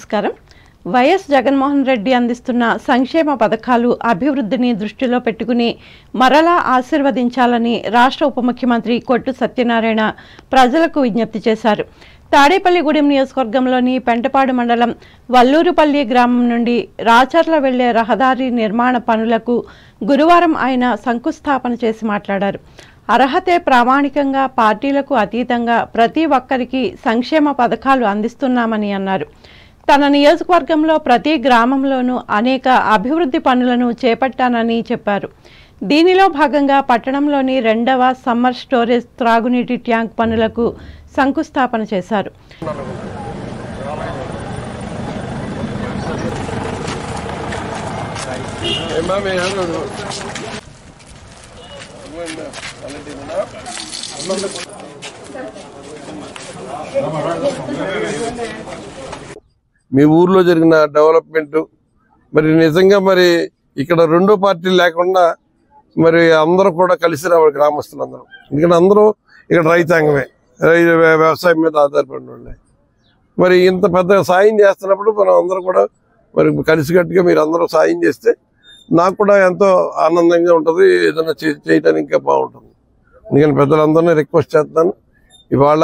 నమస్కారం. వైఎస్ జగన్మోహన్ రెడ్డి అందిస్తున్న సంక్షేమ పథకాలు అభివృద్ధిని దృష్టిలో పెట్టుకుని మరలా ఆశీర్వదించాలని రాష్ట్ర ఉప ముఖ్యమంత్రి కొట్టు సత్యనారాయణ ప్రజలకు విజ్ఞప్తి చేశారు. తాడేపల్లిగూడెం నియోజకవర్గంలోని పెంటపాడు మండలం వల్లూరుపల్లి గ్రామం నుండి రాచర్ల వెళ్లే రహదారి నిర్మాణ పనులకు గురువారం ఆయన శంకుస్థాపన చేసి మాట్లాడారు. అర్హతే ప్రామాణికంగా పార్టీలకు అతీతంగా ప్రతి ఒక్కరికి సంక్షేమ పథకాలు అందిస్తున్నామని అన్నారు. తన నియోజకవర్గంలో ప్రతి గ్రామంలోనూ అనేక అభివృద్ధి పనులను చేపట్టానని చెప్పారు. దీనిలో భాగంగా పట్టణంలోని 2వ సమ్మర్ స్టోరేజ్ త్రాగునీటి ట్యాంక్ పనులకు శంకుస్థాపన చేశారు. మీ ఊర్లో జరిగిన డెవలప్మెంట్ మరి నిజంగా మరి ఇక్కడ రెండో పార్టీలు లేకుండా మరి అందరూ కూడా కలిసి రావాలి గ్రామస్తులందరూ. ఎందుకంటే అందరూ ఇక్కడ రైతాంగమే, వ్యవసాయం మీద ఆధారపడిన వాళ్ళే. మరి ఇంత పెద్ద సాయం చేస్తున్నప్పుడు మనం అందరూ కూడా మరి కలిసికట్టుగా మీరు అందరూ సాయం చేస్తే నాకు కూడా ఎంతో ఆనందంగా ఉంటుంది, ఏదైనా చేయడానికి ఇంకా బాగుంటుంది. ఎందుకంటే పెద్దలందరినీ రిక్వెస్ట్ చేస్తున్నాను, ఇవాళ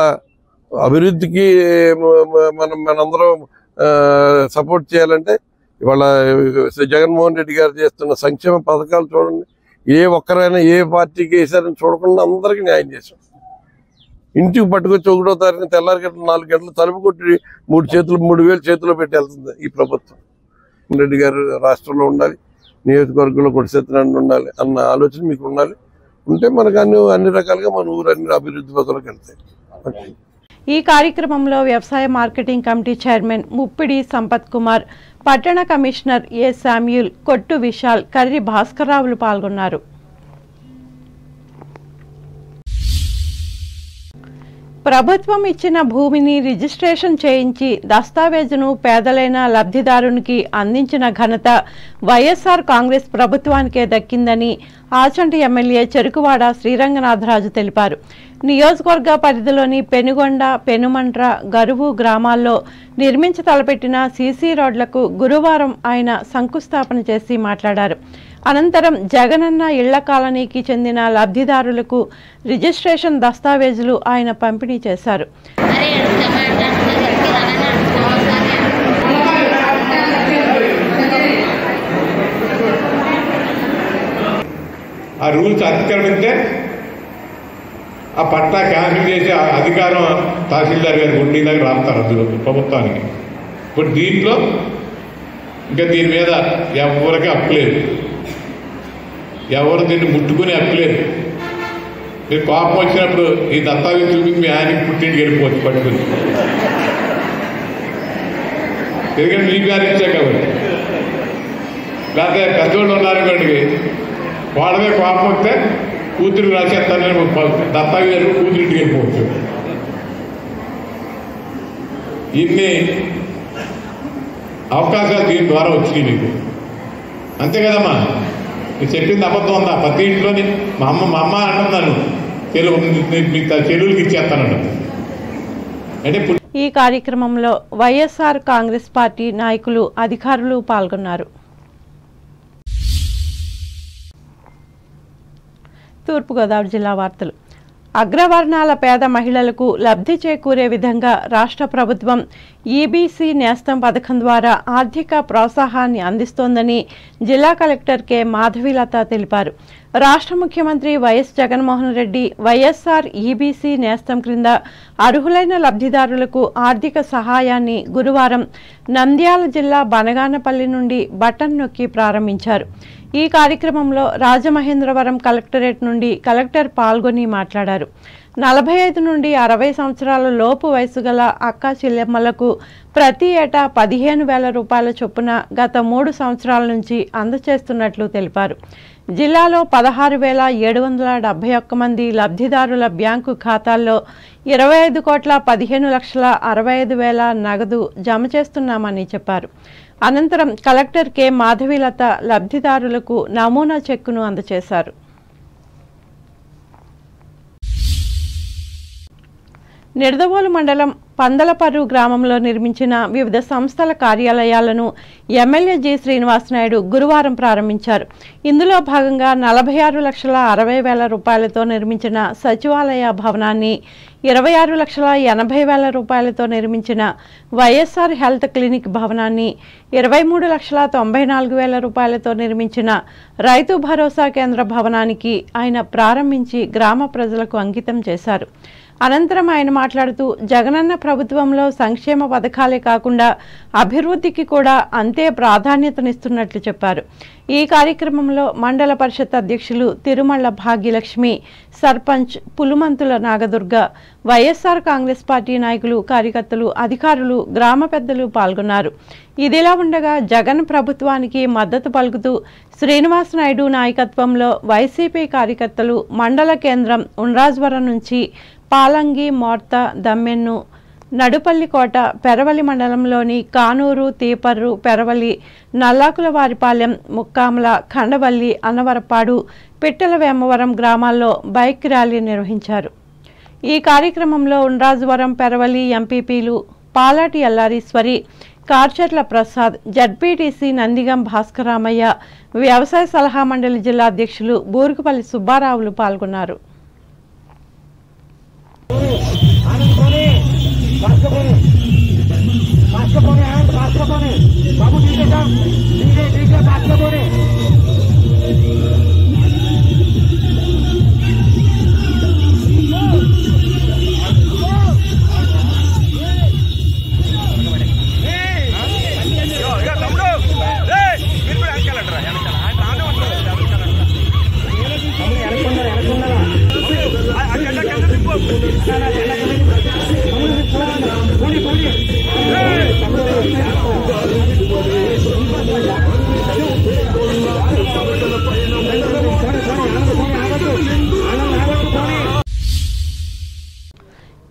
అభివృద్ధికి మనందరం సపోర్ట్ చేయాలంటే ఇవాళ జగన్మోహన్ రెడ్డి గారు చేస్తున్న సంక్షేమ పథకాలు చూడండి. ఏ ఒక్కరైనా ఏ పార్టీకి వేసారని చూడకుండా అందరికీ న్యాయం చేశాం. ఇంటికి పట్టుకొచ్చి 1వ తారీఖున తెల్లారి గంటలు 4 గంటలు తలుపు కొట్టి 3,000 చేతిలో పెట్టి వెళ్తుంది ఈ ప్రభుత్వం. రెడ్డి గారు రాష్ట్రంలో ఉండాలి, నియోజకవర్గంలో కొట్టు ఉండాలి అన్న ఆలోచన మీకు ఉండాలి. ఉంటే మనకు అన్ని రకాలుగా మన ఊరు అన్ని అభివృద్ధి పథకాలకు వెళ్తాయి. ఈ కార్యక్రమంలో వ్యవసాయ marketing committee chairman Muppidi Sampath Kumar, పట్టణ కమిషనర్ ఏ శామ్యూల్, కొట్టు విశాల్, కర్రి భాస్కర్రావులు పాల్గొన్నారు. ప్రభుత్వం ఇచ్చిన భూమిని రిజిస్ట్రేషన్ చేయించి దస్తావేజును పేదలైన లబ్ధిదారునికి అందించిన ఘనత వైఎస్ఆర్ కాంగ్రెస్ ప్రభుత్వానికే దక్కిందని ఆచంటి ఎమ్మెల్యే చెరుకువాడ శ్రీరంగనాథరాజు తెలిపారు. నియోజకవర్గ పరిధిలోని పెనుగొండ, పెనుమంట్ర, గరువు గ్రామాల్లో నిర్మించ తలపెట్టిన సీసీ రోడ్లకు గురువారం ఆయన శంకుస్థాపన చేసి మాట్లాడారు. అనంతరం జగనన్న ఇళ్ల కాలనీకి చెందిన లబ్ధిదారులకు రిజిస్ట్రేషన్ దస్తావేజులు ఆయన పంపిణీ చేశారు. ఆ రూల్స్ అతిక్రమిస్తే ఆ పట్టా క్యాన్సిల్ చేసి అధికారం తహసీల్దార్ గారికి ఉండి దగ్గర రాస్తారు అందులో ప్రభుత్వానికి. ఇప్పుడు దీంట్లో ఇంకా దీని మీద ఎవరికి అప్పులేదు, ఎవరు దీన్ని ముట్టుకునే అప్పులేదు. మీరు కోపం వచ్చినప్పుడు ఈ దత్తావేజు చూపించి మీ ఆయనకి పుట్టింటికి వెళ్ళిపోవచ్చు పట్టుకుని, ఎందుకంటే మీ గారు ఇచ్చా కాబట్టి. లేకపోతే పెద్దోళ్ళు ఉన్నారనుకోండి, వాళ్ళదే కోపం వస్తే కూతురు రాసేస్తానని దత్తావేజు కూతురింటికి వెళ్ళిపోవచ్చు. ఇన్ని అవకాశాలు దీని ద్వారా వచ్చినాయి మీకు, అంతే కదమ్మా. మీరు చెప్పింది అబద్ధం ఉందా? ప్రతి ఇంట్లోని మా అమ్మ అంటున్నాను, చెరువులకి ఇచ్చేస్తానంట. అంటే ఈ కార్యక్రమంలో వైఎస్ఆర్ కాంగ్రెస్ పార్టీ నాయకులు, అధికారులు పాల్గొన్నారు. తూర్పుగోదావరి జిల్లా వార్తలు. అగ్రవర్ణాల పేద మహిళలకు లబ్ధి చేకూరే విధంగా రాష్ట్ర ప్రభుత్వం ఈబీసీ నేస్తం పథకం ద్వారా ఆర్థిక ప్రోత్సాహాన్ని అందిస్తోందని జిల్లా కలెక్టర్ కె మాధవీలత తెలిపారు. రాష్ట్ర ముఖ్యమంత్రి వైఎస్ జగన్మోహన్ రెడ్డి వైఎస్ఆర్ ఈబీసీ నేస్తం క్రింద అర్హులైన లబ్ధిదారులకు ఆర్థిక సహాయాన్ని గురువారం నంద్యాల జిల్లా బనగానపల్లి నుండి బటన్ నొక్కి ప్రారంభించారు. ఈ కార్యక్రమంలో రాజమహేంద్రవరం కలెక్టరేట్ నుండి కలెక్టర్ పాల్గొని మాట్లాడారు. 45 నుండి 60 సంవత్సరాల లోపు వయసు గల అక్క చెల్లెమ్మలకు ప్రతి ఏటా 15,000 రూపాయల చొప్పున గత 3 సంవత్సరాల నుంచి అందజేస్తున్నట్లు తెలిపారు. జిల్లాలో 16,771 మంది లబ్ధిదారుల బ్యాంకు ఖాతాల్లో 25,15,65,000 నగదు జమ చేస్తున్నామని చెప్పారు. అనంతరం కలెక్టర్ కె మాధవీలత లబ్ధిదారులకు నమూనా చెక్కును అందజేశారు. నిడదవోలు మండలం పందలపర్రు గ్రామంలో నిర్మించిన వివిధ సంస్థల కార్యాలయాలను ఎమ్మెల్యే జి శ్రీనివాస్ నాయుడు గురువారం ప్రారంభించారు. ఇందులో భాగంగా 46,60,000 రూపాయలతో నిర్మించిన సచివాలయ భవనాన్ని, 26,80,000 రూపాయలతో నిర్మించిన వైఎస్ఆర్ హెల్త్ క్లినిక్ భవనాన్ని, 23,94,000 రూపాయలతో నిర్మించిన రైతు భరోసా కేంద్ర భవనానికి ఆయన ప్రారంభించి గ్రామ ప్రజలకు అంకితం చేశారు. అనంతరం ఆయన మాట్లాడుతూ జగనన్న ప్రభుత్వంలో సంక్షేమ పథకాలే కాకుండా అభివృద్ధికి కూడా అంతే ప్రాధాన్యతనిస్తున్నట్లు చెప్పారు. ఈ కార్యక్రమంలో మండల పరిషత్ అధ్యక్షులు తిరుమల భాగ్యలక్ష్మి, సర్పంచ్ పులుమంతుల నాగదుర్గ, వైఎస్ఆర్ కాంగ్రెస్ పార్టీ నాయకులు, కార్యకర్తలు, అధికారులు, గ్రామ పెద్దలు పాల్గొన్నారు. ఇదిలా ఉండగా జగన్ ప్రభుత్వానికి మద్దతు పలుకుతూ శ్రీనివాస్ నాయుడు నాయకత్వంలో వైసీపీ కార్యకర్తలు మండల కేంద్రం ఉండ్రాజ్వరం నుంచి పాలంగి, మోర్త, దమ్మెన్ను, నడుపల్లికోట, పెరవలి మండలంలోని కానూరు, తీపర్రు, పెరవలి, నల్లాకులవారిపాలెం, ముక్కామల, ఖండవల్లి, అన్నవరపాడు, పిట్టల వేమవరం గ్రామాల్లో బైక్ ర్యాలీ నిర్వహించారు. ఈ కార్యక్రమంలో ఉండ్రాజవరం, పెరవలి ఎంపీపీలు పాలాటి ఎల్లారీశ్వరి, కార్చెట్ల ప్రసాద్, జడ్పీటీసీ నందిగం భాస్కరామయ్య, వ్యవసాయ సలహా మండలి జిల్లా అధ్యక్షులు బూరుగుపల్లి సుబ్బారావులు పాల్గొన్నారు.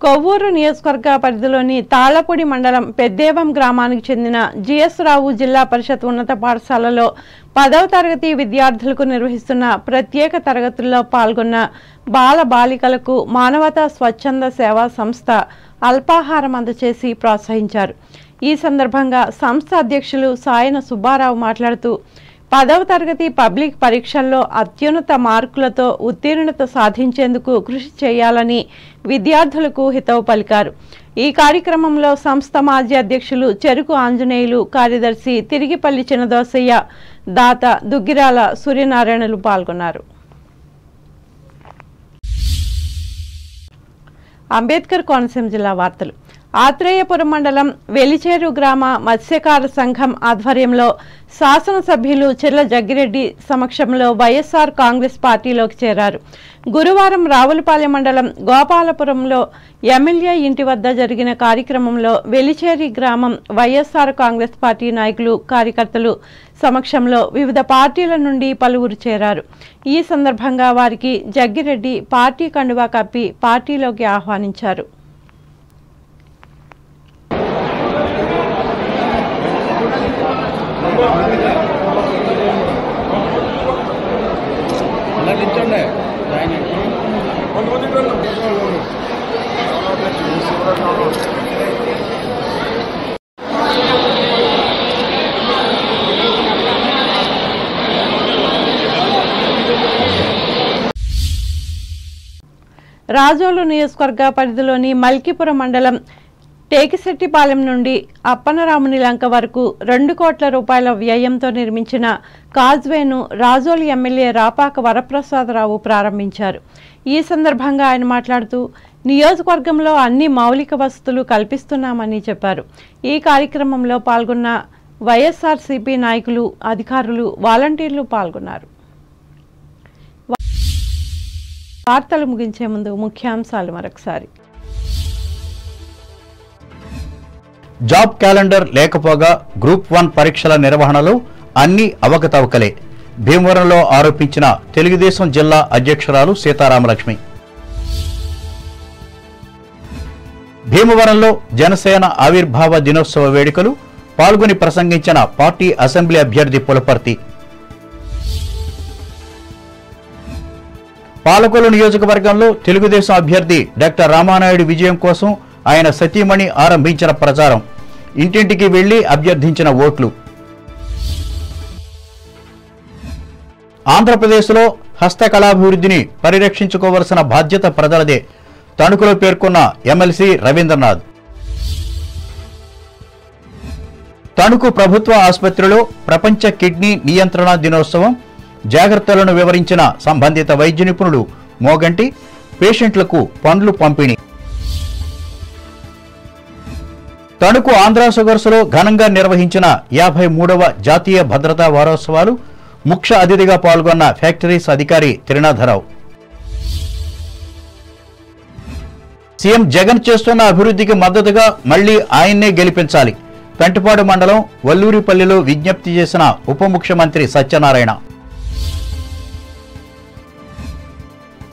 కొవ్వూరు నియోజకవర్గ పరిధిలోని తాళ్లపూడి మండలం పెద్దేవం గ్రామానికి చెందిన జిఎస్ రావు జిల్లా పరిషత్ ఉన్నత పాఠశాలలో 10వ తరగతి విద్యార్థులకు నిర్వహిస్తున్న ప్రత్యేక తరగతుల్లో పాల్గొన్న బాల బాలికలకు మానవతా స్వచ్ఛంద సేవా సంస్థ అల్పాహారం అందజేసి ప్రోత్సహించారు. ఈ సందర్భంగా సంస్థ అధ్యక్షులు సాయన సుబ్బారావు మాట్లాడుతూ 10వ తరగతి పబ్లిక్ పరీక్షల్లో అత్యున్నత మార్కులతో ఉత్తీర్ణత సాధించేందుకు కృషి చేయాలని విద్యార్థులకు హితవు పలికారు. ఈ కార్యక్రమంలో సంస్థ మాజీ అధ్యక్షులు చెరుకు ఆంజనేయులు, కార్యదర్శి తిరిగిపల్లి చిన్నదోసయ్య, దాత దుగ్గిరాల సూర్యనారాయణలు పాల్గొన్నారు. అంబేద్కర్ కోనసీమ జిల్లా వార్తలు. ఆత్రేయపురం మండలం వెలిచేరు గ్రామ మత్స్యకార సంఘం ఆధ్వర్యంలో శాసనసభ్యులు చిర్ల జగ్గిరెడ్డి సమక్షంలో వైఎస్ఆర్ కాంగ్రెస్ పార్టీలోకి చేరారు. గురువారం రావులపాలెం మండలం గోపాలపురంలో ఎమ్మెల్యే ఇంటి వద్ద జరిగిన కార్యక్రమంలో వెలిచేరి గ్రామం వైఎస్ఆర్ కాంగ్రెస్ పార్టీ నాయకులు, కార్యకర్తలు సమక్షంలో వివిధ పార్టీల నుండి పలువురు చేరారు. ఈ సందర్భంగా వారికి జగ్గిరెడ్డి పార్టీ కండువా కప్పి పార్టీలోకి ఆహ్వానించారు. రాజోలు నియోజకవర్గ పరిధిలోని మల్కీపురం మండలం టేకిశెట్టిపాలెం నుండి అప్పనరాముని లంక వరకు 2 కోట్ల రూపాయల వ్యయంతో నిర్మించిన కాజ్వేను రాజోలు ఎమ్మెల్యే రాపాక వరప్రసాదరావు ప్రారంభించారు. ఈ సందర్భంగా ఆయన మాట్లాడుతూ నియోజకవర్గంలో అన్ని మౌలిక వసతులు కల్పిస్తున్నామని చెప్పారు. ఈ కార్యక్రమంలో పాల్గొన్న వైఎస్ఆర్సీపీ నాయకులు, అధికారులు, వాలంటీర్లు పాల్గొన్నారు. వార్తలు ముగించే ముందు ముఖ్యాంశాలు మరొకసారి. జాబ్ క్యాలెండర్ లేకపోగా గ్రూప్ 1 పరీక్షల నిర్వహణలో అన్ని అవకతవకలే, భీమవరంలో ఆరోపించిన తెలుగుదేశం జిల్లా అధ్యక్షురాలు సీతారామలక్ష్మి. భీమవరంలో జనసేన ఆవిర్భావ దినోత్సవ వేడుకలు, పాల్గొని ప్రసంగించిన పార్టీ అసెంబ్లీ అభ్యర్థి పులపర్తి. పాలకొల్లు నియోజకవర్గంలో తెలుగుదేశం అభ్యర్థి డాక్టర్ రామానాయుడు విజయం కోసం ఆయన సతీమణి ఆరంభించిన ప్రచారం, ఇంటింటికి వెళ్లి అభ్యర్థించిన ఓట్లు. ఆంధ్రప్రదేశ్లో హస్తకళాభివృద్ధిని పరిరక్షించుకోవలసిన బాధ్యత ప్రజలదే తణుకులో పేర్కొన్న ఎమ్మెల్సీ రవీంద్రనాథ్. తణుకు ప్రభుత్వ ఆసుపత్రిలో ప్రపంచ కిడ్నీ నియంత్రణ దినోత్సవం జాగ్రత్తలను వివరించిన సంబంధిత వైద్య నిపుణుడు మోగంటి, పేషెంట్లకు పండ్లు పంపిణీ. తణుకు ఆంధ్ర షుగర్స్లో ఘనంగా నిర్వహించిన 53వ జాతీయ భద్రతా వారోత్సవాలు ముఖ్య అతిథిగా పాల్గొన్న ఫ్యాక్టరీస్ అధికారి త్రినాథరావు. సీఎం జగన్ చేస్తున్న అభివృద్ధికి మద్దతుగా మళ్లీ ఆయన్నే గెలిపించాలి, పెంటపాడు మండలం వల్లూరిపల్లిలో విజ్ఞప్తి చేసిన ఉప ముఖ్యమంత్రి సత్యనారాయణ.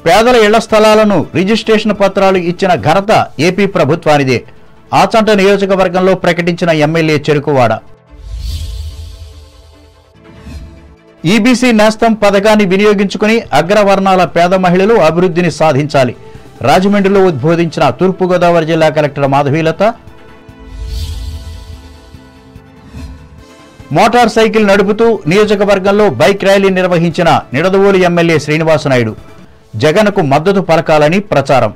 పేదల ఇళ్ల స్థలాలను రిజిస్ట్రేషన్ పత్రాలు ఇచ్చిన ఘనత ఏపీ ప్రభుత్వానిదే, ఆచంట నియోజకవర్గంలో ప్రకటించిన ఎమ్మెల్యే చెరుకువాడ. ఈబీసీ నేస్తం పథకాన్ని వినియోగించుకుని అగ్రవర్ణాల పేద మహిళలు అభివృద్ధిని సాధించాలి, రాజమండ్రిలో ఉద్బోధించిన తూర్పుగోదావరి జిల్లా కలెక్టర్ మాధవీలత. మోటార్ సైకిల్ నడుపుతూ నియోజకవర్గంలో బైక్ ర్యాలీ నిర్వహించిన నిడదవోలు ఎమ్మెల్యే శ్రీనివాసనాయుడు, జగన్కు మద్దతు పలకాలని ప్రచారం.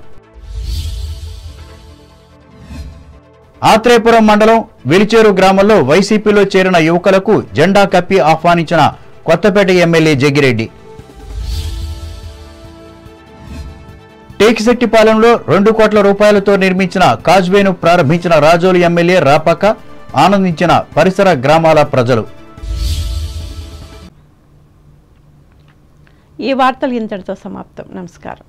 ఆత్రేయపురం మండలం వెలిచేరు గ్రామంలో వైసీపీలో చేరిన యువకులకు జెండా కప్పి ఆహ్వానించిన కొత్తపేట ఎమ్మెల్యే జగ్గిరెడ్డి. టేకిశెట్టిపాలెంలో 2 కోట్ల రూపాయలతో నిర్మించిన కాజ్వేను ప్రారంభించిన రాజోలు ఎమ్మెల్యే రాపాక, ఆనందించిన పరిసర గ్రామాల ప్రజలు. ఈ వార్తలు ఇంతటితో సమాప్తం. నమస్కారం.